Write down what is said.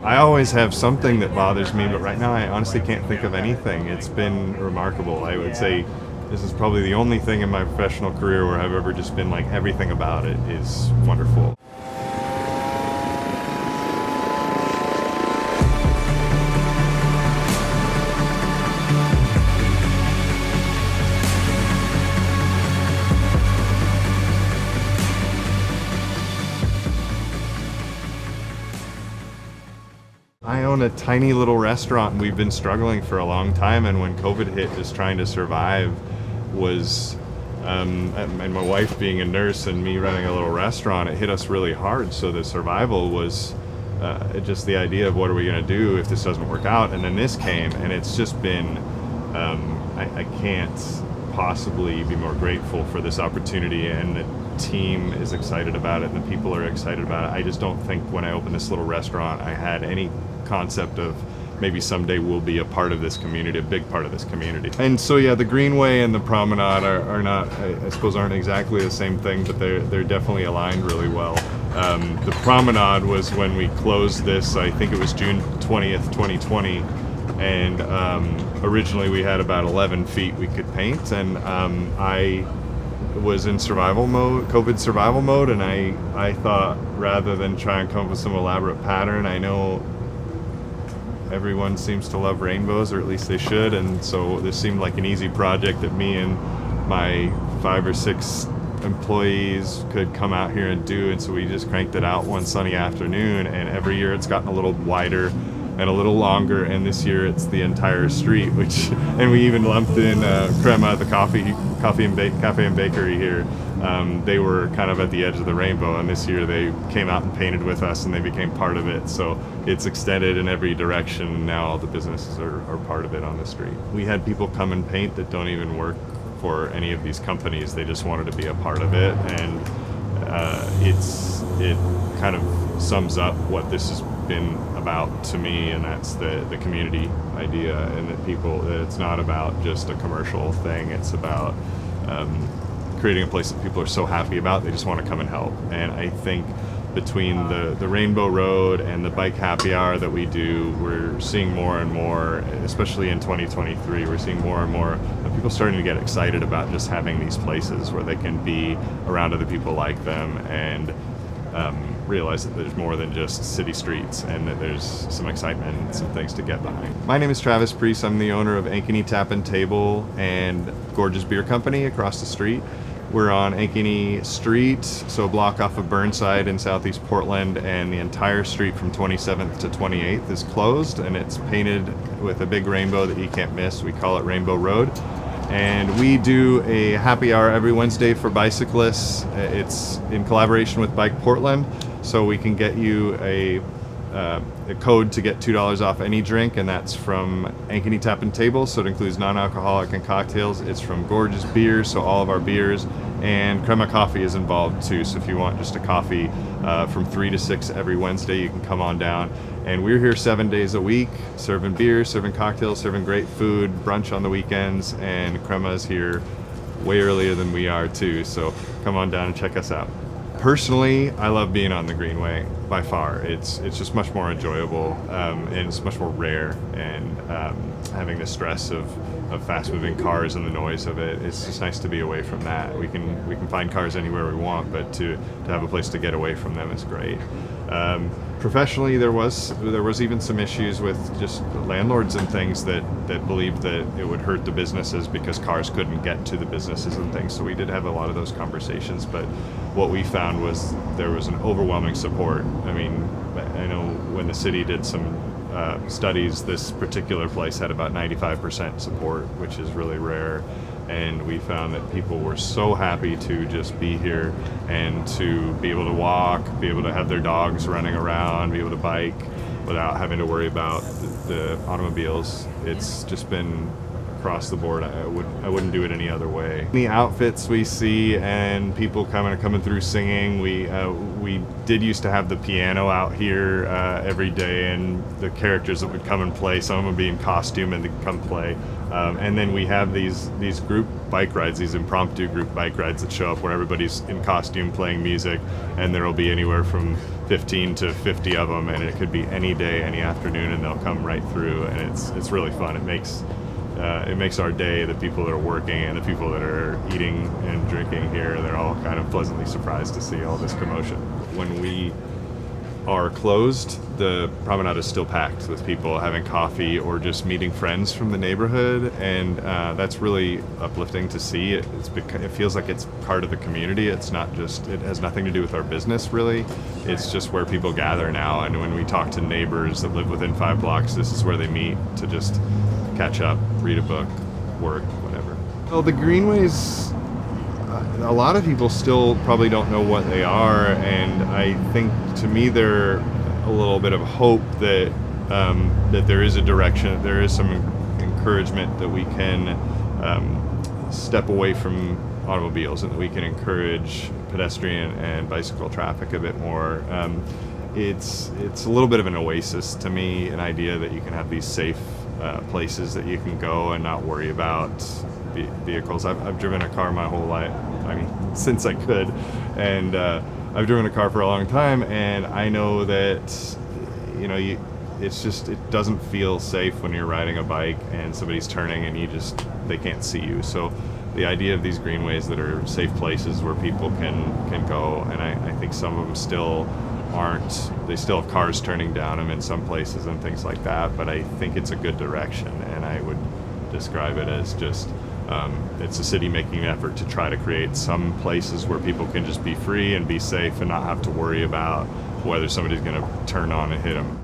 I always have something that bothers me, but right now I honestly can't think of anything. It's been remarkable. I would say this is probably the only thing in my professional career where I've ever just been like, everything about it is wonderful. I own a tiny little restaurant, and we've been struggling for a long time. And when COVID hit, just trying to survive was, and my wife being a nurse and me running a little restaurant, it hit us really hard. So the survival was just the idea of what are we going to do if this doesn't work out. And then this came, and it's just been, I can't possibly be more grateful for this opportunity, and the team is excited about it and the people are excited about it. I just don't think when I opened this little restaurant I had any concept of maybe someday we'll be a part of this community, a big part of this community. And so yeah, the Greenway and the Promenade are not, I suppose, aren't exactly the same thing, but they're definitely aligned really well. The Promenade was when we closed this, I think it was June 20th, 2020, and originally we had about 11 feet we could paint, and I was in survival mode, COVID survival mode, and I thought rather than try and come up with some elaborate pattern, I know everyone seems to love rainbows, or at least they should, and so this seemed like an easy project that me and my 5 or 6 employees could come out here and do, and so we just cranked it out one sunny afternoon, and every year it's gotten a little wider and a little longer, and this year it's the entire street, and we even lumped in Crema, the cafe and bakery here. They were kind of at the edge of the rainbow, and this year they came out and painted with us and they became part of it. So it's extended in every direction, and now all the businesses are part of it on the street. We had people come and paint that don't even work for any of these companies. They just wanted to be a part of it, and it kind of sums up what this has been about to me, and that's the community idea, and that it's not about just a commercial thing. It's about creating a place that people are so happy about they just want to come and help. And I think between the Rainbow Road and the bike happy hour that we do, we're seeing more and more, especially in 2023, we're seeing more and more of people starting to get excited about just having these places where they can be around other people like them, and realize that there's more than just city streets, and that there's some excitement and some things to get behind. My name is Travis Priest. I'm the owner of Ankeny Tap and Table and Gorges Beer Company across the street. We're on Ankeny Street, so a block off of Burnside in southeast Portland, and the entire street from 27th to 28th is closed, and it's painted with a big rainbow that you can't miss. We call it Rainbow Road. And we do a happy hour every Wednesday for bicyclists. It's in collaboration with Bike Portland, so we can get you a code to get $2 off any drink, and that's from Ankeny Tap and Table, so it includes non-alcoholic and cocktails. It's from Gorges Beer, so all of our beers, and Crema Coffee is involved too, so if you want just a coffee from 3 to 6 every Wednesday, you can come on down. And we're here 7 days a week, serving beer, serving cocktails, serving great food, brunch on the weekends, and Crema's here way earlier than we are too, so come on down and check us out. Personally, I love being on the Greenway by far. It's just much more enjoyable, and it's much more rare, and having the stress of fast-moving cars and the noise of it, it's just nice to be away from that. We can find cars anywhere we want, but to have a place to get away from them is great. Professionally, there was even some issues with just landlords and things that believed that it would hurt the businesses because cars couldn't get to the businesses and things. So we did have a lot of those conversations, but what we found was there was an overwhelming support. I mean, I know when the city did some studies, this particular place had about 95% support, which is really rare. And we found that people were so happy to just be here and to be able to walk, be able to have their dogs running around, be able to bike without having to worry about the automobiles. It's just been across the board. I wouldn't do it any other way. The outfits we see and people coming through singing. We did used to have the piano out here every day, and the characters that would come and play. Some of them would be in costume and they'd come play. And then we have these group bike rides, these impromptu group bike rides that show up where everybody's in costume playing music, and there will be anywhere from 15 to 50 of them, and it could be any day, any afternoon, and they'll come right through, and it's really fun. It makes our day, the people that are working and the people that are eating and drinking here, they're all kind of pleasantly surprised to see all this commotion. When we are closed, the promenade is still packed with people having coffee or just meeting friends from the neighborhood, and that's really uplifting to see. It feels like it's part of the community. It has nothing to do with our business, really. It's just where people gather now, and when we talk to neighbors that live within 5 blocks, this is where they meet to just catch up, read a book, work, whatever. Well, the Greenways, a lot of people still probably don't know what they are, and I think to me they're a little bit of hope that that there is a direction, there is some encouragement that we can step away from automobiles and that we can encourage pedestrian and bicycle traffic a bit more. It's a little bit of an oasis to me, an idea that you can have these safe places that you can go and not worry about vehicles. I've driven a car my whole life, since I could, and I've driven a car for a long time, and I know that it doesn't feel safe when you're riding a bike and somebody's turning and they can't see you. So the idea of these greenways that are safe places where people can go, and I think some of them still aren't. They still have cars turning down them in some places and things like that, but I think it's a good direction, and I would describe it as just it's a city making an effort to try to create some places where people can just be free and be safe and not have to worry about whether somebody's going to turn on and hit them.